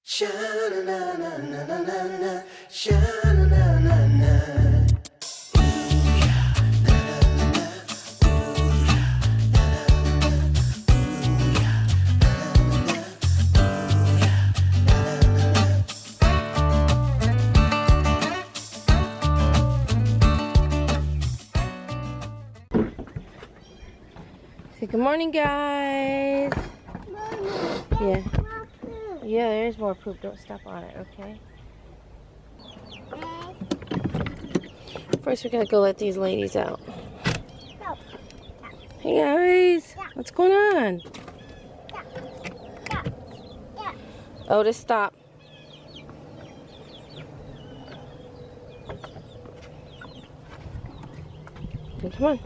Sha-na-na-na-na-na-na, sha-na-na-na-na. Say good morning, guys. Yeah. Yeah, there's more poop. Don't step on it, okay? First, we gotta go let these ladies out. Hey, guys. What's going on? Otis, stop. Okay, come on.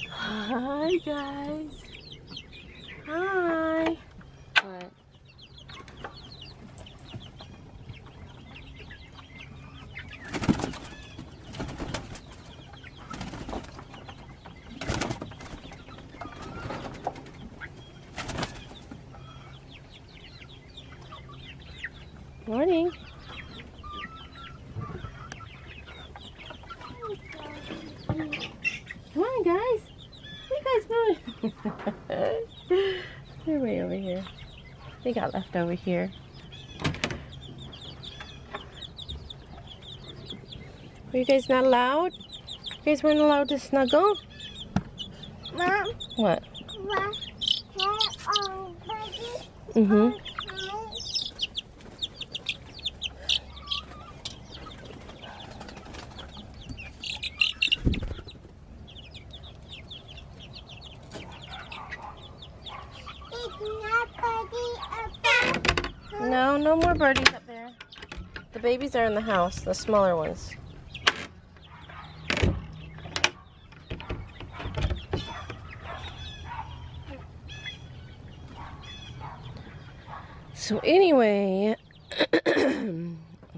Hi, guys. Hi. What? Morning. Come on, guys. Where you guys going? They're way over here. They got left over here. Were you guys not allowed? You guys weren't allowed to snuggle? Mom, What? mm-hmm. No, no more birdies up there. The babies are in the house, the smaller ones. So anyway,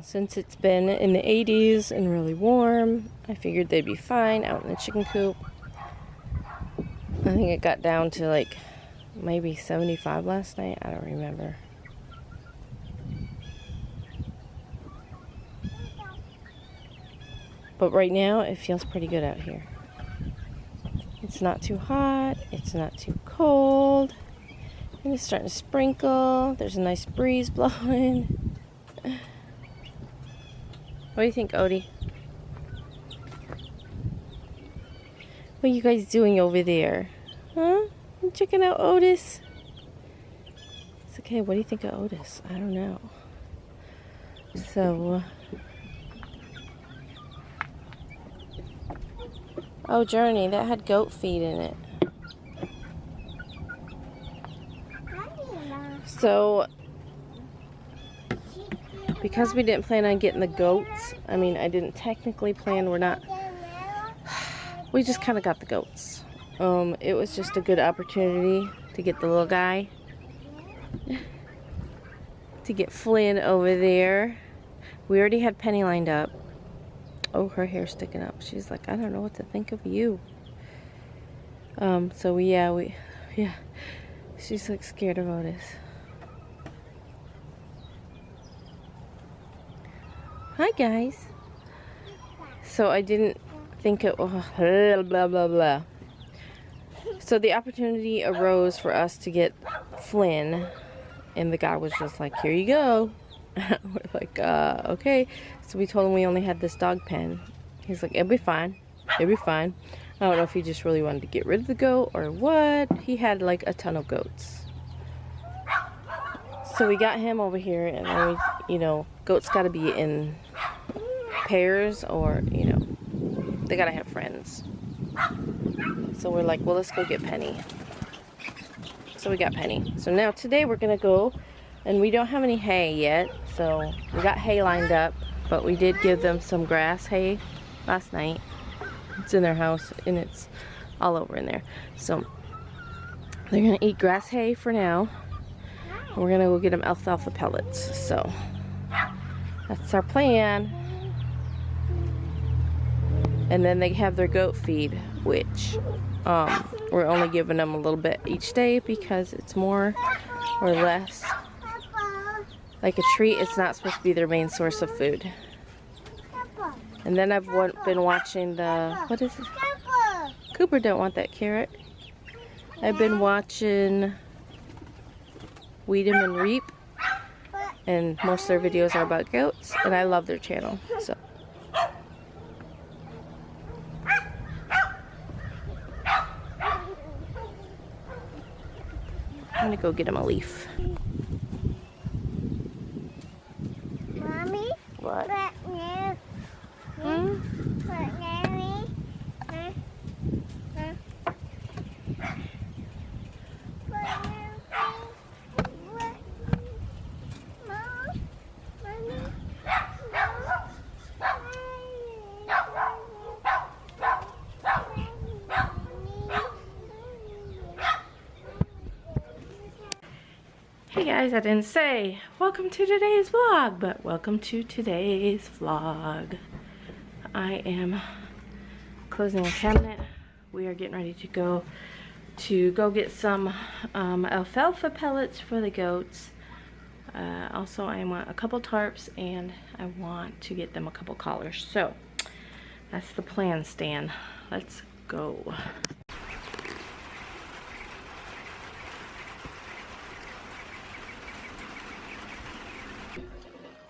since it's been in the 80s and really warm, I figured they'd be fine out in the chicken coop. I think it got down to like maybe 75 last night. I don't remember. But right now, it feels pretty good out here. It's not too hot. It's not too cold. And it's starting to sprinkle. There's a nice breeze blowing. What do you think, Odie? What are you guys doing over there? Huh? You checking out Otis? It's okay. What do you think of Otis? I don't know. So... Oh, Journey, that had goat feed in it. So, because we didn't plan on getting the goats, I mean, I didn't technically plan, we just kind of got the goats. It was just a good opportunity to get the little guy, to get Flynn over there. We already had Penny lined up. Oh, her hair's sticking up. She's like, I don't know what to think of you. So yeah. She's like scared of Otis. Hi, guys. So I didn't think it, blah, blah, blah. So the opportunity arose for us to get Flynn, and the guy was just like, here you go. We're like, okay. So we told him we only had this dog pen. He's like, it'll be fine. It'll be fine. I don't know if he just really wanted to get rid of the goat or what. He had like a ton of goats. So we got him over here, and then we, you know, goats gotta be in pairs, or, you know, they gotta have friends. So we're like, well, let's go get Penny. So we got Penny. So now today we're gonna go, and we don't have any hay yet, so we got hay lined up, but we did give them some grass hay last night. It's in their house, and it's all over in there. So they're gonna eat grass hay for now. And we're gonna go get them alfalfa pellets. So that's our plan. And then they have their goat feed, which we're only giving them a little bit each day because it's more or less like a treat. It's not supposed to be their main source of food. And then I've been watching the, what is it? Cooper don't want that carrot. I've been watching Weed 'em and Reap, and most of their videos are about goats, and I love their channel. So I'm gonna go get him a leaf. Mommy? What? Hmm? Hey guys, I didn't say welcome to today's vlog, but welcome to today's vlog. I am closing a cabinet. We are getting ready to go get some alfalfa pellets for the goats. Also, I want a couple tarps, and I want to get them a couple collars. So that's the plan, Stan. Let's go.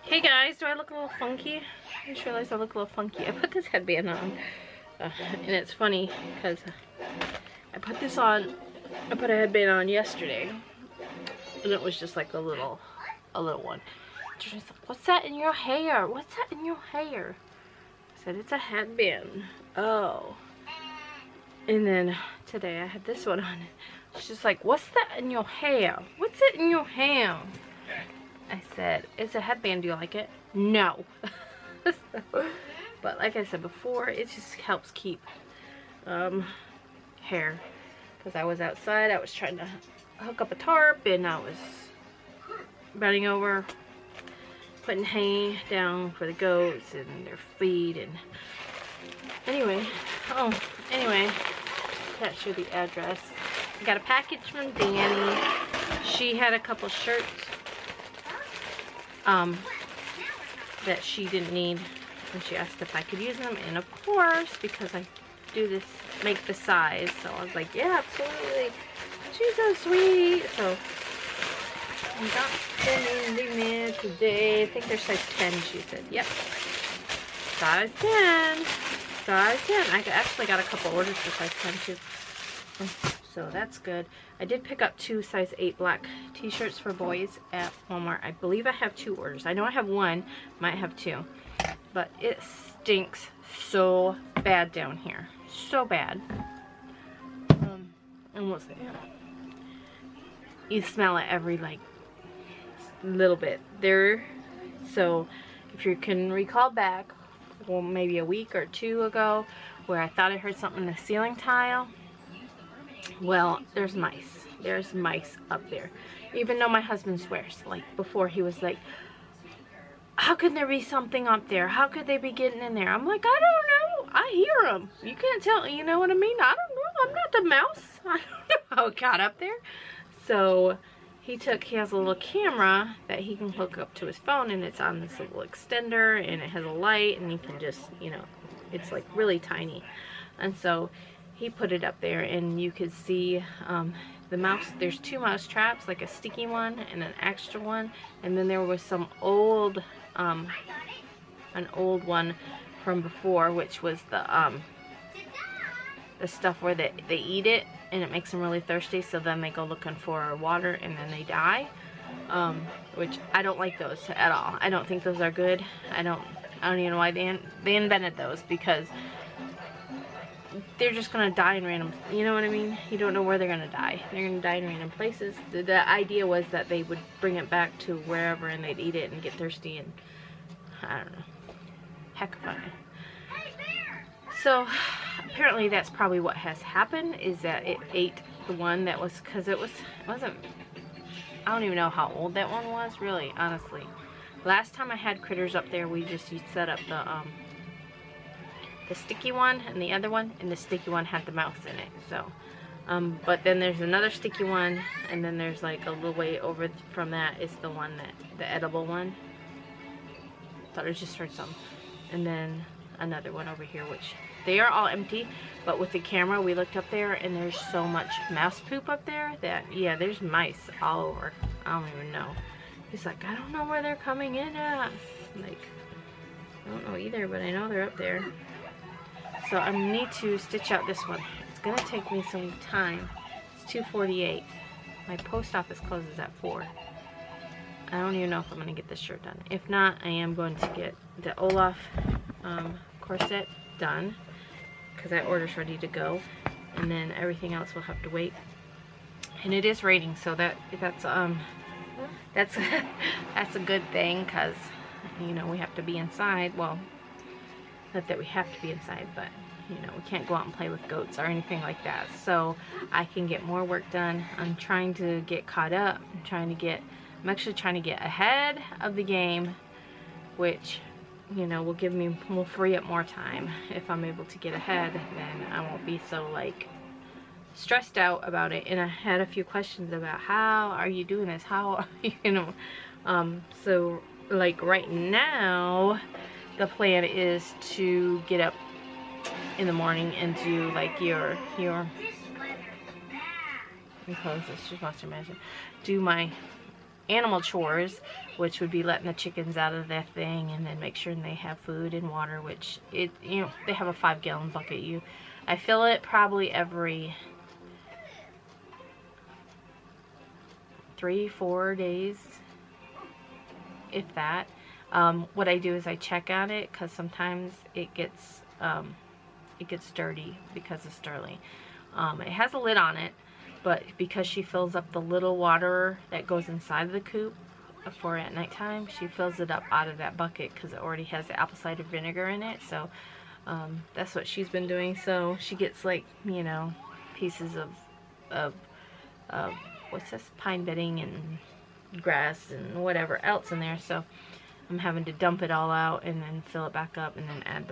Hey guys, do I look a little funky? I just realized I look a little funky. I put this headband on, and it's funny because I put a headband on yesterday, and it was just like a little one. She's like, "What's that in your hair? What's that in your hair?" I said, "It's a headband." Oh. And then today I had this one on. She's like, "What's that in your hair? What's it in your hair?" I said, "It's a headband. Do you like it?" No. But like I said before, it just helps keep hair. Because I was outside, I was trying to hook up a tarp, and I was bending over, putting hay down for the goats and their feed. And anyway, that's you the address. I got a package from Danny. She had a couple shirts that she didn't need, and she asked if I could use them, and of course, because I do this, make the size, so I was like, yeah, absolutely. She's so sweet. So I got them in there today. I think they're size 10, she said. Yep, size 10. Size 10. I actually got a couple orders for size 10 too, so that's good. I did pick up 2 size 8 black t-shirts for boys at Walmart. I believe I have 2 orders. I know I have 1, might have 2, but it stinks so bad down here, so bad. And we'll see. You smell it every like little bit there. So if you can recall back, well, maybe a week or 2 ago, where I thought I heard something in the ceiling tile, well, there's mice. There's mice up there. Even though my husband swears, like before he was like, how could there be something up there? How could they be getting in there? I'm like, I don't know. I hear them. You can't tell, you know what I mean? I don't know. I'm not the mouse. I don't know how it got up there. So he has a little camera that he can hook up to his phone, and it's on this little extender, and it has a light, and you can just, you know, it's like really tiny. And so he put it up there, and you could see the mouse. There's 2 mouse traps, like a sticky one and an extra one, and then there was some old an old one from before, which was the stuff where they eat it and it makes them really thirsty, so then they go looking for water and then they die, which I don't like those at all. I don't think those are good. I don't even know why they invented those, because they're just gonna die in random, you know what I mean? You don't know where they're gonna die. They're gonna die in random places. The idea was that they would bring it back to wherever and they'd eat it and get thirsty, and I don't know. Heck of fun. So apparently that's probably what has happened, is that it ate the one that was, because it wasn't, I don't even know how old that one was, really, honestly. Last time I had critters up there, we just set up the sticky one and the other one, and the sticky one had the mouse in it. So But then there's another sticky one, and then there's like a little way over from that is the one that, the edible one. Thought I just heard some. And then another one over here, which they are all empty, but with the camera we looked up there and there's so much mouse poop up there that, yeah, there's mice all over. I don't even know. He's like, I don't know where they're coming in at. I'm like, I don't know either, but I know they're up there. So I need to stitch out this one. It's gonna take me some time. It's 2:48. My post office closes at 4. I don't even know if I'm gonna get this shirt done. If not, I am going to get the Olaf corset done, because that order's ready to go, and then everything else will have to wait. And it is raining, so that's that's a good thing, because you know we have to be inside. Well, not that we have to be inside, but you know we can't go out and play with goats or anything like that. So I can get more work done. I'm trying to get caught up. I'm actually trying to get ahead of the game, which, you know, will free up more time. If I'm able to get ahead, then I won't be so like stressed out about it. And I had a few questions about, how are you doing this? How, you know, so like right now the plan is to get up in the morning and do like your let me close this, she wants to imagine, do my animal chores, which would be letting the chickens out of that thing and then make sure they have food and water, which you know, they have a 5-gallon bucket. I fill it probably every 3-4 days, if that. What I do is I check on it, because sometimes it gets dirty because of Sterling. It has a lid on it, but because she fills up the little water that goes inside of the coop for at nighttime, she fills it up out of that bucket because it already has the apple cider vinegar in it. So that's what she's been doing. So she gets, like, you know, pieces of what's this, pine bedding and grass and whatever else in there. So I'm having to dump it all out and then fill it back up and then add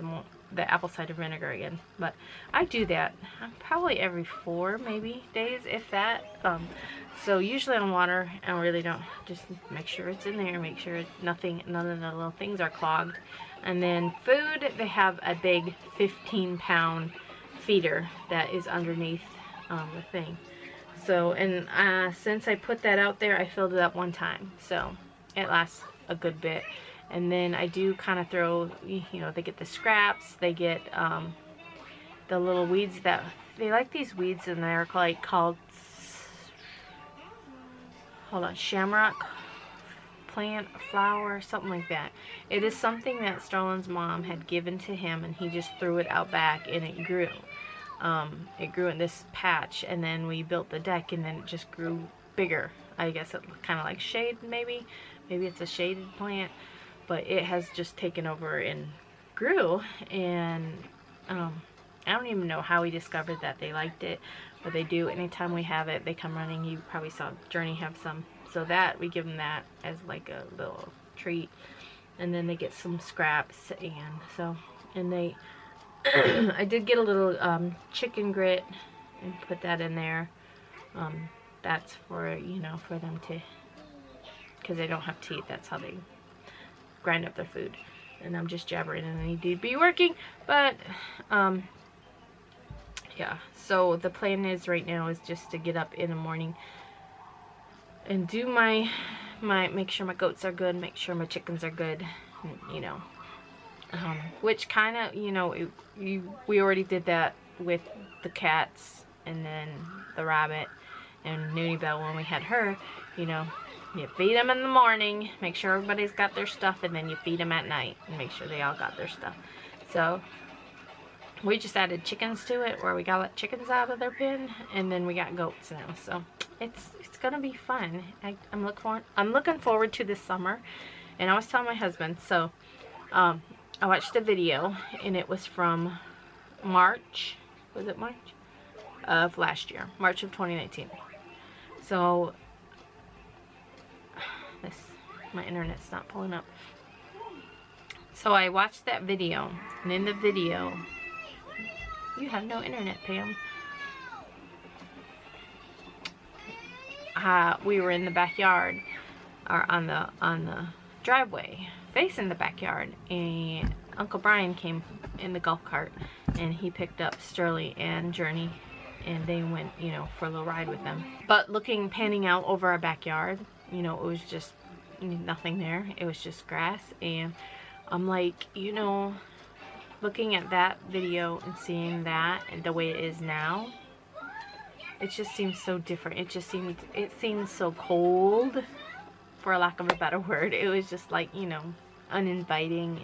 the apple cider vinegar again. But I do that probably every 4 maybe days, if that. So usually on water, I really don't, just make sure it's in there, make sure none of the little things are clogged. And then food, they have a big 15-pound feeder that is underneath the thing. So, and since I put that out there, I filled it up one time, so it lasts a good bit. And then I do kind of throw, you know, they get the scraps, they get the little weeds that, they like these weeds in there called, hold on, shamrock plant, flower, something like that. It is something that Sterling's mom had given to him, and he just threw it out back, and it grew. It grew in this patch, and then we built the deck, and then it just grew bigger. I guess it kind of like shade, maybe it's a shaded plant. But it has just taken over and grew, and I don't even know how we discovered that they liked it, but they do. Anytime we have it, they come running. You probably saw Journey have some, so that we give them that as like a little treat. And then they get some scraps, and so, and they I did get a little chicken grit and put that in there. That's for, you know, for them to, because they don't have teeth, that's how they grind up their food. And I'm just jabbering and I need to be working, but yeah, so the plan is right now is just to get up in the morning and do my make sure my goats are good, make sure my chickens are good, you know, which kind of, you know, we already did that with the cats and then the rabbit and Noonie Bell when we had her. You know, you feed them in the morning, make sure everybody's got their stuff, and then you feed them at night and make sure they all got their stuff. So we just added chickens to it, where we got let chickens out of their pen, and then we got goats now. So it's gonna be fun. I'm looking forward to this summer. And I was telling my husband, so I watched a video, and it was from March, was it March? Of last year, March of 2019. So my internet's not pulling up. So I watched that video, and in the video, you have no internet, Pam. we were in the backyard, or on the driveway facing the backyard, and Uncle Brian came in the golf cart, and he picked up Sterling and Journey, and they went, you know, for a little ride with them. But panning out over our backyard, you know, it was just nothing there. It was just grass, and I'm like, you know, looking at that video and seeing that and the way it is now, it just seems so different. It seems so cold, for lack of a better word. It was just like, you know, uninviting.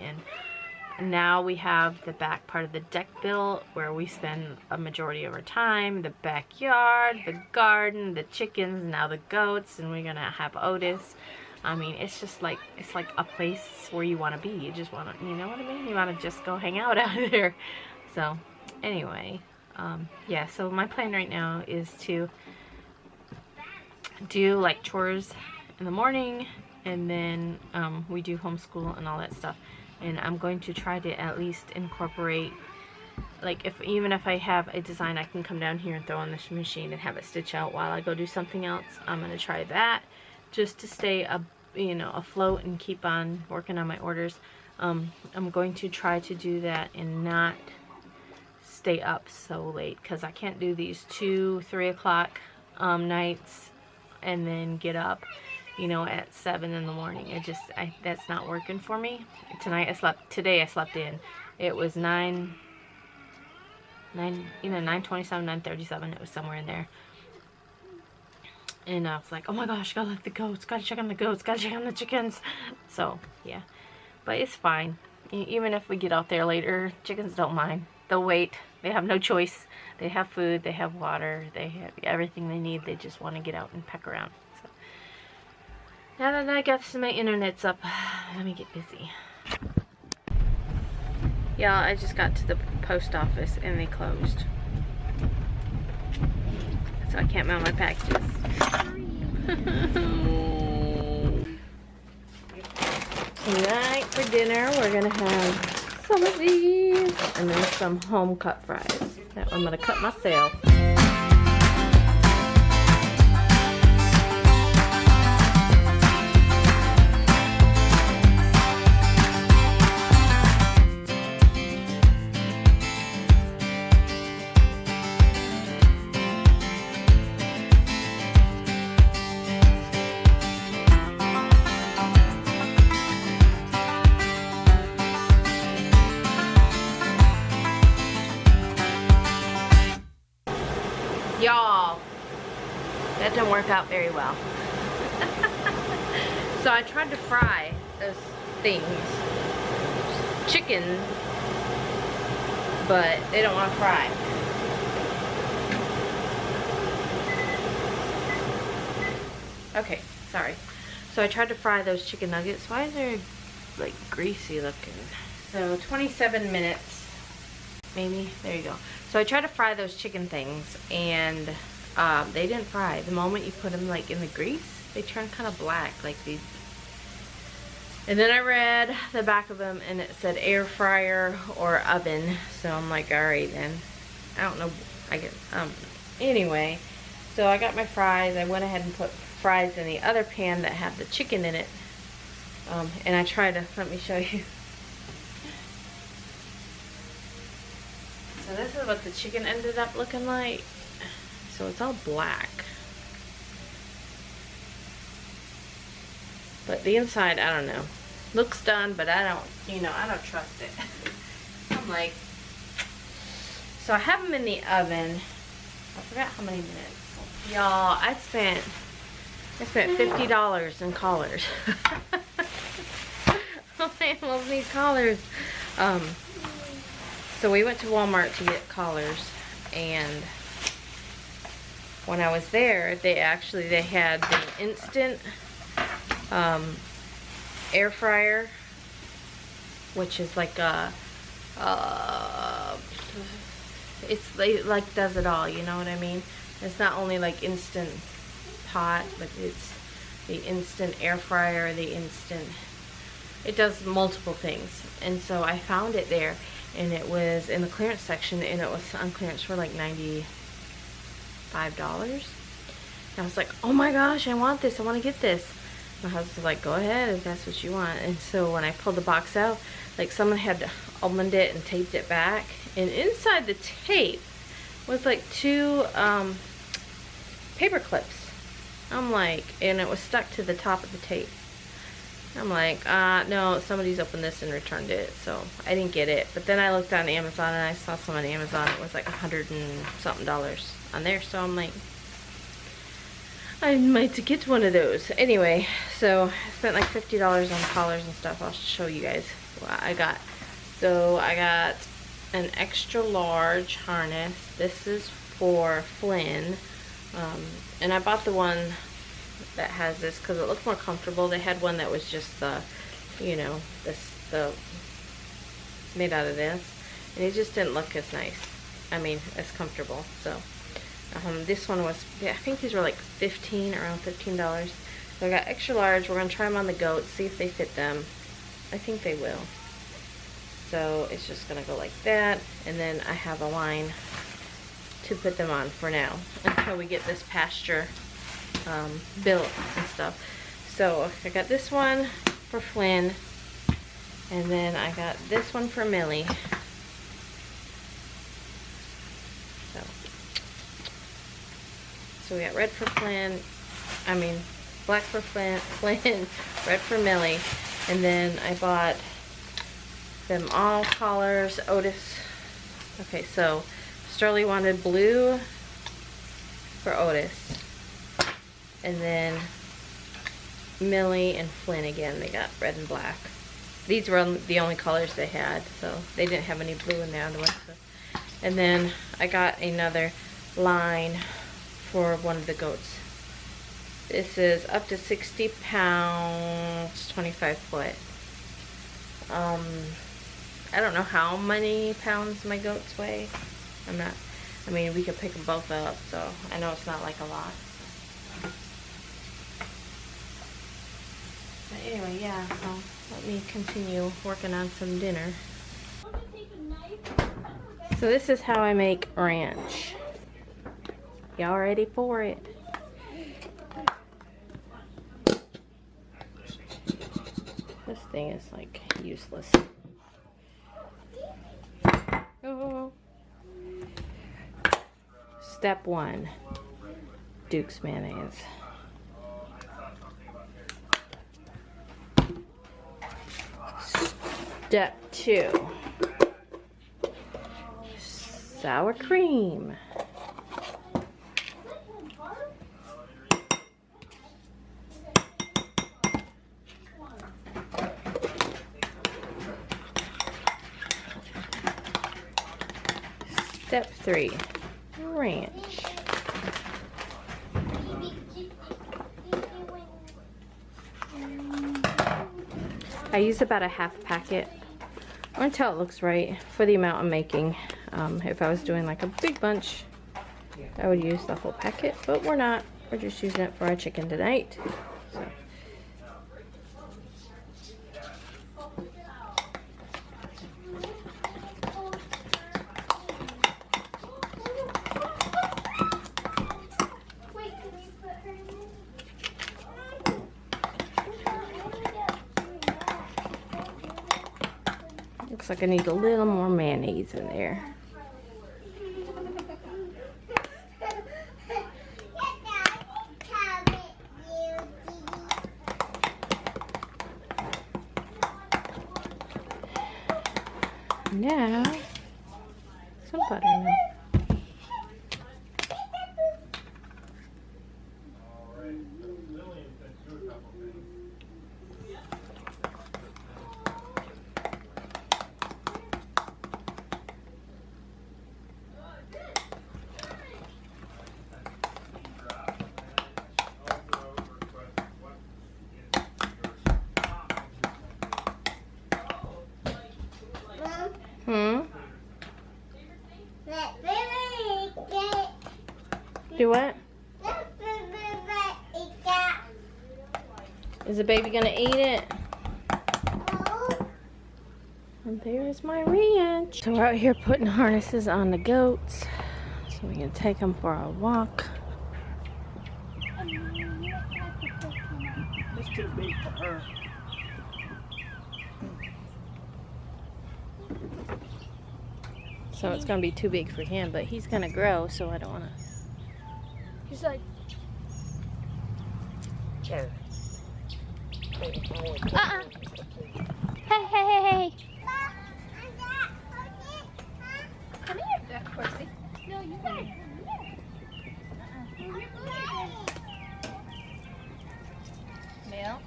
And now we have the back part of the deck built, where we spend a majority of our time. The backyard, the garden, the chickens, now the goats, and we're gonna have Otis. I mean, it's just like, it's like a place where you want to be. You just want to, you know what I mean? You want to just go hang out there. So anyway, yeah, so my plan right now is to do like chores in the morning, and then we do homeschool and all that stuff. And I'm going to try to at least incorporate, like, even if I have a design I can come down here and throw on this machine and have it stitch out while I go do something else. I'm going to try that just to stay you know, afloat and keep on working on my orders. I'm going to try to do that and not stay up so late, because I can't do these 2-3 o'clock nights and then get up, you know, at 7 in the morning. That's not working for me. Today I slept in. It was 9:27, 9:37. It was somewhere in there. And I was like, oh my gosh, gotta let the goats, gotta check on the goats, gotta check on the chickens. So yeah, but it's fine. Even if we get out there later, chickens don't mind. They'll wait. They have no choice. They have food, they have water, they have everything they need. They just want to get out and peck around. So now that I got my internet's up, let me get busy. Y'all, I just got to the post office and they closed, so I can't mail my packages. Tonight for dinner, we're gonna have some of these and then some home cut fries that I'm gonna cut myself. Y'all, that didn't work out very well. So I tried to fry those things, chicken, but they don't want to fry. Okay, sorry. So I tried to fry those chicken nuggets. Why is there like greasy looking? So 27 minutes. Maybe, there you go. So I tried to fry those chicken things, and they didn't fry. The moment you put them like in the grease, they turn kind of black like these. And then I read the back of them and it said air fryer or oven. So I'm like, all right then. I don't know, I guess, anyway. So I got my fries. I went ahead and put fries in the other pan that had the chicken in it. And I tried to, let me show you. So this is what the chicken ended up looking like. So it's all black. But the inside, I don't know. Looks done, but I don't, you know, I don't trust it. I'm like, so I have them in the oven. I forgot how many minutes. Y'all, I spent $50 in collars. I love these collars. So we went to Walmart to get collars, and when I was there, they had the instant air fryer, which is like a like does it all, you know what I mean? It's not only like instant pot, but it's the instant air fryer, it does multiple things. And so I found it there, and it was in the clearance section, and it was on clearance for like $95. I was like, oh my gosh, I want this. I want to get this. My husband was like, go ahead if that's what you want. And so when I pulled the box out, like someone had almonded it and taped it back. And inside the tape was like 2 paper clips. I'm like, and it was stuck to the top of the tape. I'm like, no, somebody's opened this and returned it. So I didn't get it. But then I looked on Amazon and I saw some on Amazon. It was like $100 and something on there. So I'm like, I might get one of those. Anyway, so I spent like $50 on collars and stuff. I'll show you guys what I got. So I got an extra large harness. This is for Flynn. And I bought the one that has this because it looked more comfortable. They had one that was just the, you know, the made out of this. And it just didn't look as nice. I mean, as comfortable. So this one was, yeah, I think these were like around $15. So I got extra large. We're going to try them on the goats, see if they fit them. I think they will. So it's just going to go like that. And then I have a line to put them on for now until we get this pasture built and stuff. So I got this one for Flynn. And then I got this one for Millie. So we got red for Flynn, black for Flynn, red for Millie, and then I bought them all collars. Otis, okay, so Swirly wanted blue for Otis, and then Millie and Flynn again, they got red and black. These were the only colors they had, so they didn't have any blue in the other ones. So. And then I got another line for one of the goats. This is up to 60 pounds, 25 foot. I don't know how many pounds my goats weigh. We could pick them both up, so I know it's not like a lot. But anyway, yeah, so let me continue working on some dinner. So this is how I make ranch. Y'all ready for it? This thing is like useless. Oh. Step 1, Duke's mayonnaise. Step 2, sour cream. Step 3, ranch. I use about a half packet until it looks right for the amount I'm making. If I was doing like a big bunch, I would use the whole packet, but we're not. We're just using it for our chicken tonight. So. Looks like I need a little more mayonnaise in there. Now, some butter now. Do what? Is the baby gonna eat it? And there's my ranch. So we're out here putting harnesses on the goats so we can take them for a walk. too big for her. So it's gonna be too big for him, but he's gonna grow, so I don't wanna. He's like, There. hey, hey, hey, hey. Come here, duck horsey. No, you gotta come here. Mel.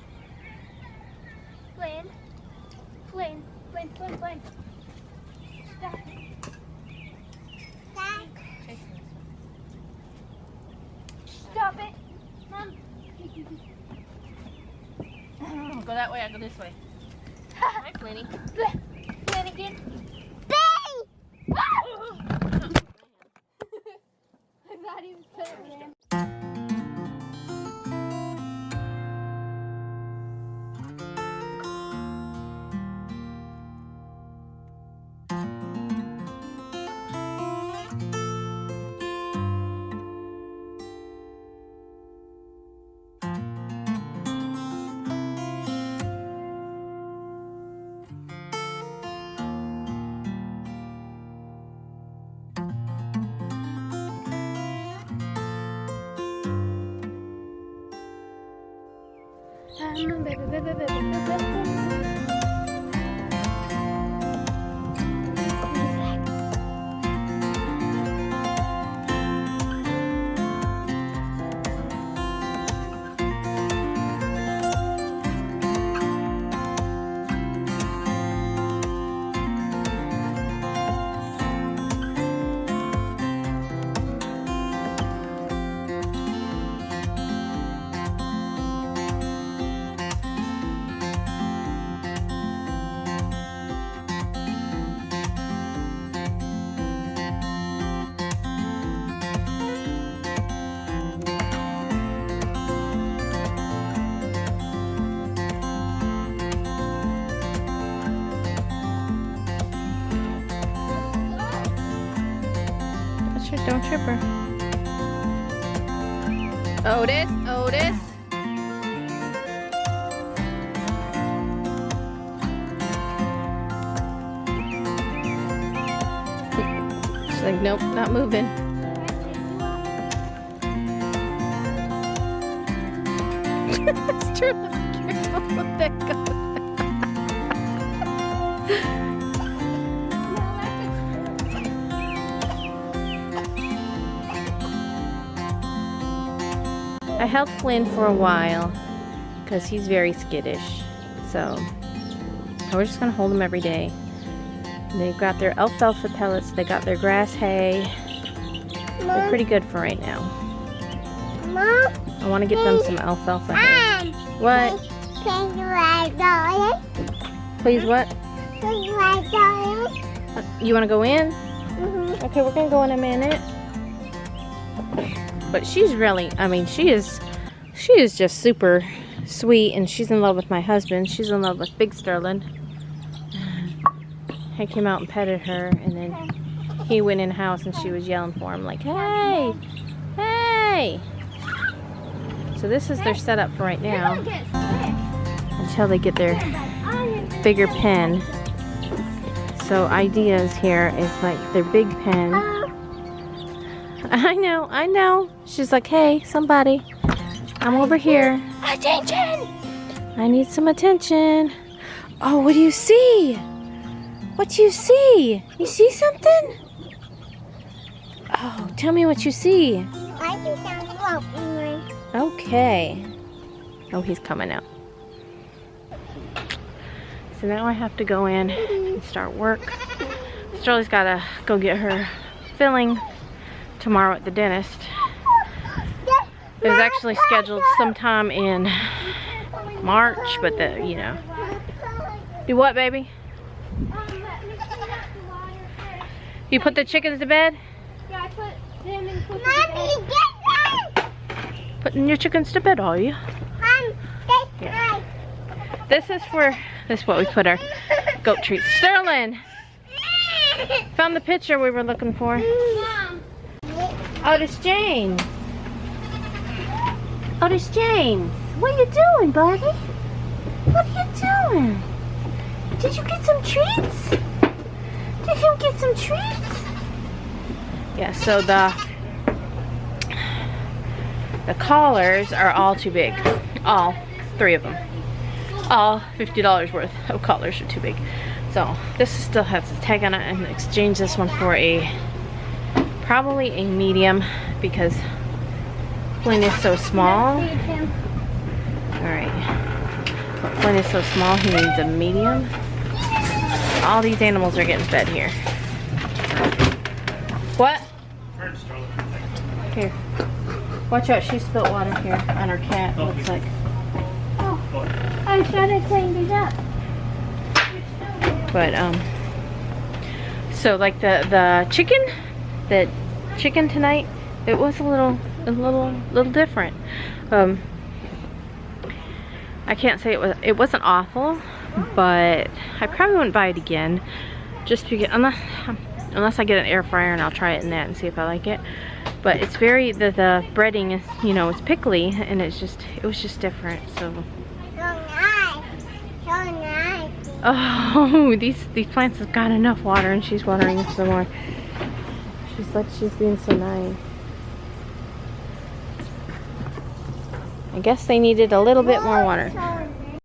Flynn. Flynn. Flynn, Flynn, Flynn. Stop it. Chasing this one. Stop it. Mom. Go that way, I go this way. Hi, Flinny. Flanagan. I thought he was playing him. Don't trip her. Otis, Otis. She's like, nope, not moving. It's true. Careful, there it goes. I helped Flynn for a while because he's very skittish, so we're just gonna hold him every day. They've got their alfalfa pellets, they got their grass hay. They're pretty good for right now. Mom, I want to get them some alfalfa hay. What? Please what? You want to go in? Okay, we're gonna go in a minute. But she's really, I mean, she is just super sweet, and she's in love with my husband. She's in love with Big Sterling. I came out and petted her, and then he went in the house and she was yelling for him like, hey, hey. So this is their setup for right now until they get their bigger pen. So ideas here is like their big pen. I know. She's like, hey, somebody, I'm over here. Attention! I need some attention. Oh, what do you see? What do you see? You see something? Oh, tell me what you see. Okay. Oh, he's coming out. So now I have to go in and start work. Sterling's gotta go get her filling tomorrow at the dentist. It was actually scheduled sometime in March, but you know. Do what, baby? You put the chickens to bed? Yeah, I put them in the Mommy, get them! Putting your chickens to bed, are you? Yeah. This is what we put our goat treats. Sterling! Found the picture we were looking for. Mom. Otis James. Otis James. What are you doing, buddy? What are you doing? Did you get some treats? Did you get some treats? Yeah, so the collars are all too big. All 3 of them. All $50 worth of collars are too big. So this still has a tag on it, and exchange this one for probably a medium because Flynn is so small. Alright. But Flynn is so small, he needs a medium. All these animals are getting fed here. What? Here. Watch out, she spilled water here on her cat, looks like. Oh, I thought I cleaned it up. But, so like the chicken tonight, it was a little different. I can't say it wasn't awful, but I probably wouldn't buy it again, just because unless I get an air fryer and I'll try it in that and see if I like it. But it's very the breading is, you know, it's pickly, and it was just different. So oh, these plants have got enough water, and she's watering them some more. She's being so nice. I guess they needed a little bit more water.